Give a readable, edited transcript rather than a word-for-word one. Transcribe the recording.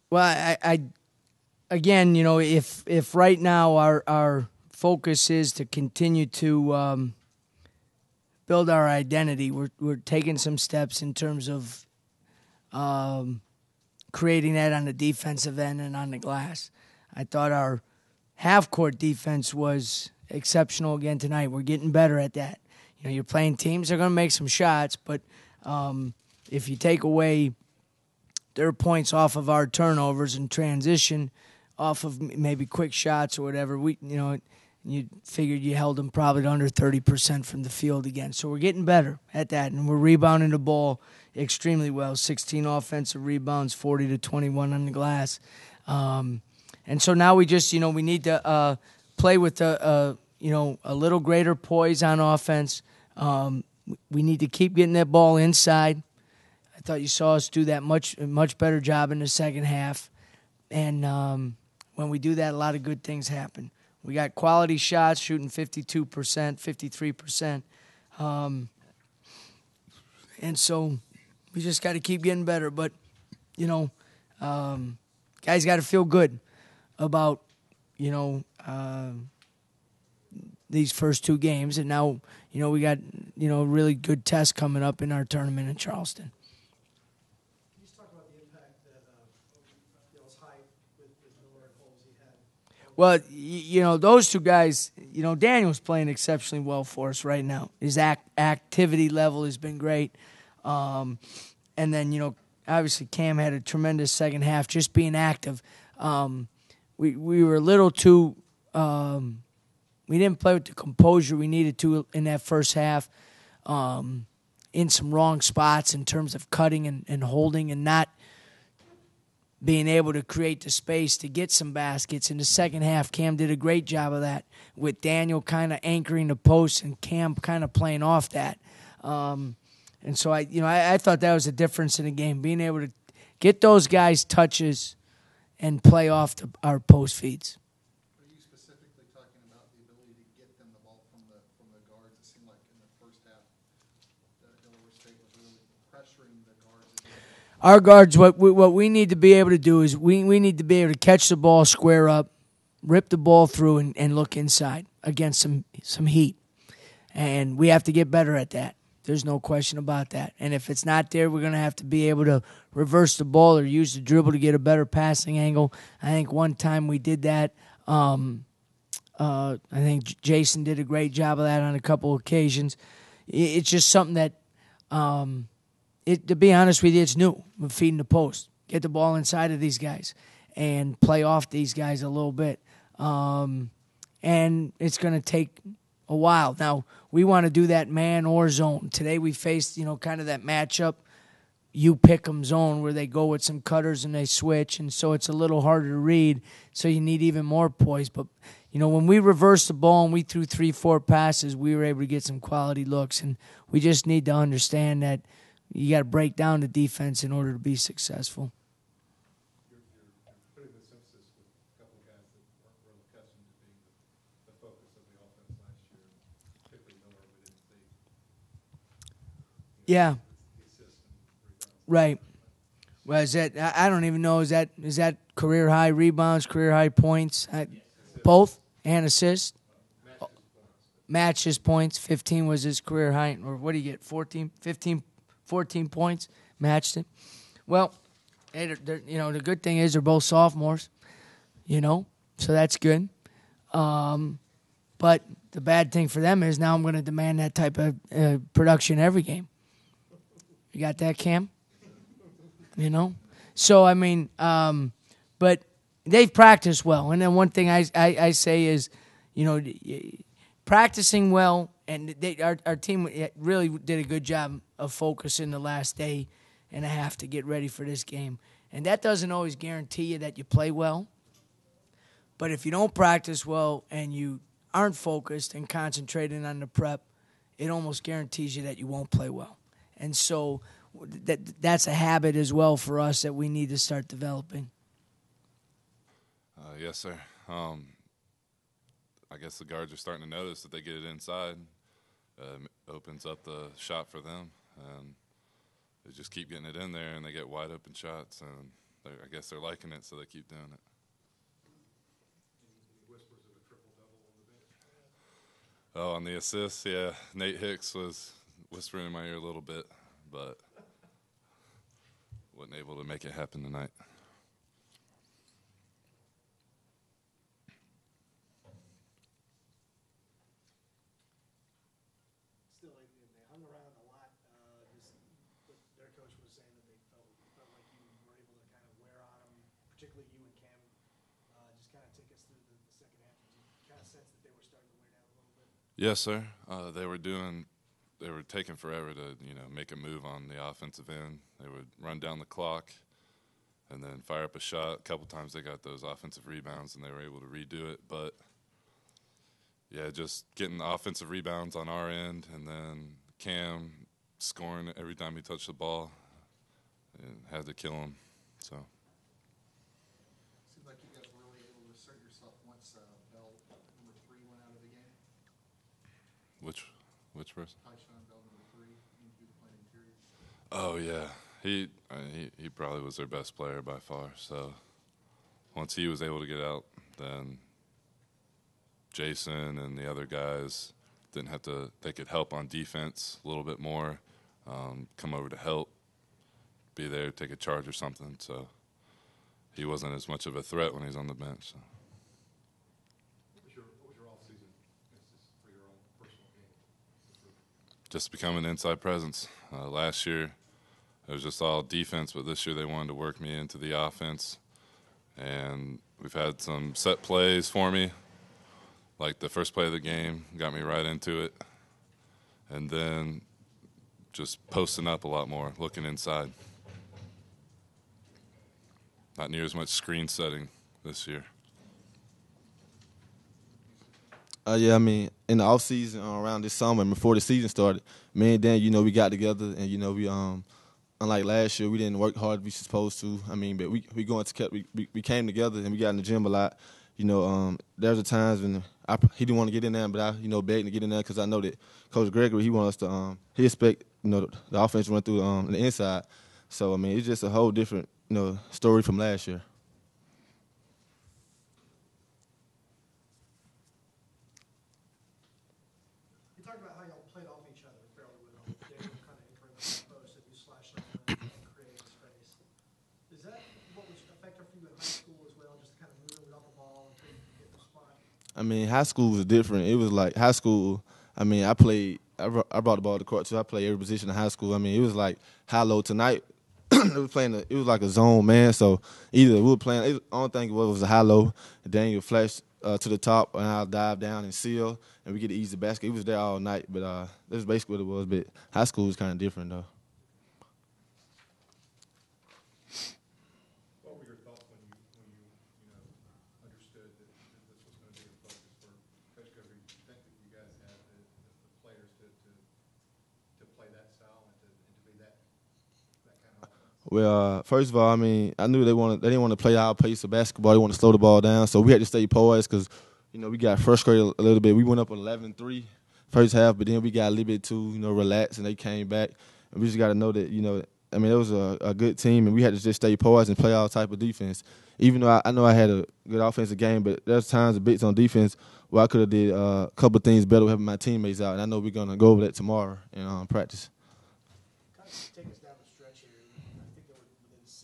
Well, I again, if right now our focus is to continue to build our identity, we're taking some steps in terms of creating that on the defensive end and on the glass. I thought our half-court defense was exceptional again tonight. We're getting better at that. You're playing teams, they're going to make some shots, but if you take away their points off of our turnovers and transition off of maybe quick shots or whatever, you figured you held them probably to under 30% from the field again. So we're getting better at that, and we're rebounding the ball extremely well. 16 offensive rebounds, 40 to 21 on the glass. And so now we just, we need to play with a little greater poise on offense. We need to keep getting that ball inside. I thought you saw us do that much better job in the second half. And when we do that, a lot of good things happen. We got quality shots, shooting 52%, 53%. And so we just got to keep getting better. But, guys got to feel good about, these first two games. And now, we got, really good tests coming up in our tournament in Charleston. Can you just talk about the impact that Bill's height with Miller and Holsey had? Well, those two guys, Daniel's playing exceptionally well for us right now. His activity level has been great. And then, obviously Cam had a tremendous second half just being active. We were a little too we didn't play with the composure we needed to in that first half, in some wrong spots in terms of cutting and holding and not being able to create the space to get some baskets. In the second half, Cam did a great job of that, with Daniel kind of anchoring the post and Cam kind of playing off that. And so I thought that was a difference in the game, being able to get those guys touches and play off our post feeds. Are you specifically talking about the ability to get them the ball from the guards? It seemed like in the first half, Delaware State was really pressuring the guards. Our guards, what we need to be able to do is we need to be able to catch the ball, square up, rip the ball through, and look inside against some heat. And we have to get better at that. There's no question about that. And if it's not there, we're going to have to be able to reverse the ball or use the dribble to get a better passing angle. I think one time we did that. I think Jason did a great job of that on a couple occasions. It's just something that, to be honest with you, it's new. We're feeding the post. Get the ball inside of these guys and play off these guys a little bit. And it's going to take a while. Now, we want to do that man or zone. Today we faced, kind of that matchup, you pick 'em zone where they go with some cutters and they switch, and so it's a little harder to read, so you need even more poise. But, when we reversed the ball and we threw 3-4 passes, we were able to get some quality looks, and we just need to understand that you got to break down the defense in order to be successful. You're putting this emphasis with a couple of guys that weren't real accustomed to being the focus of the offense last year, particularly Miller. We didn't see. Yeah. Right. Well, is that? I don't even know. Is that career high rebounds, career high points, both and assists? Matched his points. 15 was his career high, or what do you get? 14, 15, 14 points. Matched it. Well, the good thing is they're both sophomores. So that's good. But the bad thing for them is now I'm going to demand that type of production every game. You got that, Cam? So I mean, but they've practiced well. And then one thing I say is, practicing well, and our team really did a good job of focusing the last day and a half to get ready for this game. And that doesn't always guarantee you that you play well. But if you don't practice well and you aren't focused and concentrating on the prep, it almost guarantees you that you won't play well. And so that's a habit as well for us that we need to start developing. Yes, sir. I guess the guards are starting to notice that they get it inside. Opens up the shot for them. And they just keep getting it in there, and they get wide open shots. And I guess they're liking it, so they keep doing it. Any whispers of a triple-double on the bench? Oh, on the assists, yeah. Nate Hicks was whispering in my ear a little bit, but wasn't able to make it happen tonight. Still, they hung around a lot. Just what their coach was saying that they felt like you were able to kind of wear on them, particularly you and Cam. Just kind of take us through the second half. Did you kind of sense that they were starting to wear down a little bit? Yes, sir. They were taking forever to, make a move on the offensive end. They would run down the clock and then fire up a shot. A couple times they got those offensive rebounds and they were able to redo it. But, yeah, just getting the offensive rebounds on our end and then Cam scoring every time he touched the ball and had to kill him. So. Seems like you guys were really able to assert yourself once Bell number 3 went out of the game. Which person? Tyshawn Bell number 3, he was playing interior. Oh yeah, he probably was their best player by far. So once he was able to get out, then Jason and the other guys didn't have to. They could help on defense a little bit more, come over to help, be there, take a charge or something. So he wasn't as much of a threat when he's on the bench. So. What was your off-season emphasis for your own personal game? Just become an inside presence. Last year, it was just all defense, but this year they wanted to work me into the offense. And we've had some set plays for me. Like the first play of the game got me right into it. And then just posting up a lot more, looking inside. Not near as much screen setting this year. Yeah, I mean, in the off season, around this summer, and before the season started, me and Dan, we got together, and we unlike last year, we didn't work hard as we supposed to. I mean, but we came together and we got in the gym a lot. There was times when he didn't want to get in there, but I begged to get in there because I know that Coach Gregory, he wants us to he expect the offense to run through the inside. So I mean, it's just a whole different story from last year. You talked about how y'all played off each other fairly well. Daniel kind of increment on the post and you slashed on and created space. Is that what was effective for you in high school as well, just kind of moving off the ball until you get the spot? I mean, high school was different. It was like high school. I mean, I brought the ball to the court too. I played every position in high school. I mean, it was like high-low tonight. It was like a zone, man. So either we were playing. The only thing was a high-low. Daniel flashed to the top, and I'll dive down and seal, and we get to ease the basket. It was there all night, but that's basically what it was. But high school was kind of different, though. What were your thoughts when you understood that this was going to be a focus for Coach Gregory? Do you think that you guys had the players to play that style and to be that kind of offense? Well, first of all, I mean, I knew they didn't want to play our pace of basketball. They wanted to slow the ball down, so we had to stay poised because, we got frustrated a little bit. We went up 11-3 first half, but then we got a little bit too, relaxed, and they came back. And we just got to know that, I mean, it was a good team, and we had to just stay poised and play all type of defense. Even though I know I had a good offensive game, but there's times a bits on defense where I could have did a couple of things better with having my teammates out, and I know we're going to go over that tomorrow in practice. Kind of take us